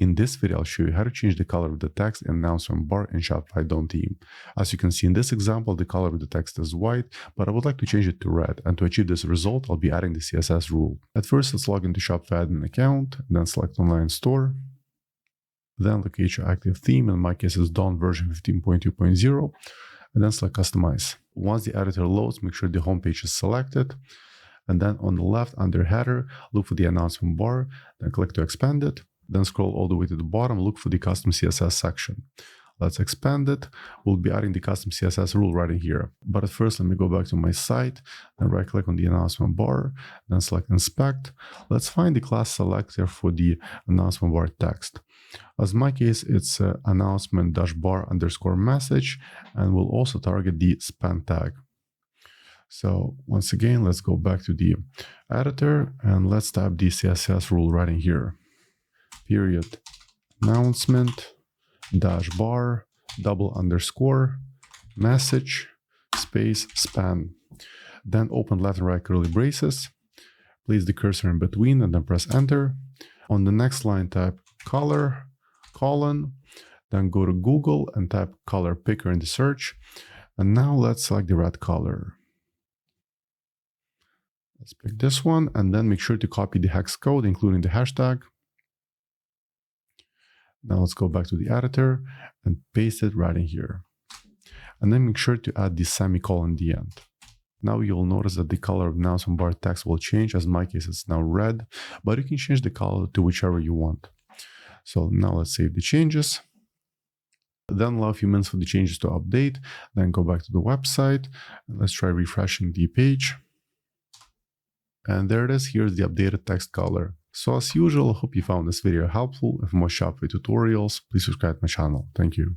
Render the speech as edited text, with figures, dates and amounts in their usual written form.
In this video, I'll show you how to change the color of the text in announcement bar in Shopify Dawn theme. As you can see in this example, the color of the text is white, but I would like to change it to red. And to achieve this result, I'll be adding the CSS rule. At first, let's log into Shopify admin account, then select online store. Then locate your active theme. In my case, it's Dawn version 15.2.0. And then select customize. Once the editor loads, make sure the homepage is selected. And then on the left under header, look for the announcement bar, then click to expand it. Then scroll all the way to the bottom, look for the custom CSS section. Let's expand it. We'll be adding the custom CSS rule right in here. But at first, let me go back to my site, then right click on the announcement bar, then select inspect. Let's find the class selector for the announcement bar text. As in my case, it's announcement-bar_message, and we'll also target the span tag. So once again, let's go back to the editor and let's type the CSS rule right in here. Period announcement dash bar _message space span. Then open left and right curly braces, place the cursor in between and then press enter. On the next line, type color colon, then go to Google and type color picker in the search. And now let's select the red color. Let's pick this one and then make sure to copy the hex code, including the hashtag. Now let's go back to the editor and paste it right in here. And then make sure to add the semicolon at the end. Now you'll notice that the color of announcement bar text will change. As in my case, it's now red, but you can change the color to whichever you want. So now let's save the changes. Then allow a few minutes for the changes to update. Then go back to the website. Let's try refreshing the page. And there it is. Here's the updated text color. So as usual, I hope you found this video helpful. For more Shopify tutorials, please subscribe to my channel. Thank you.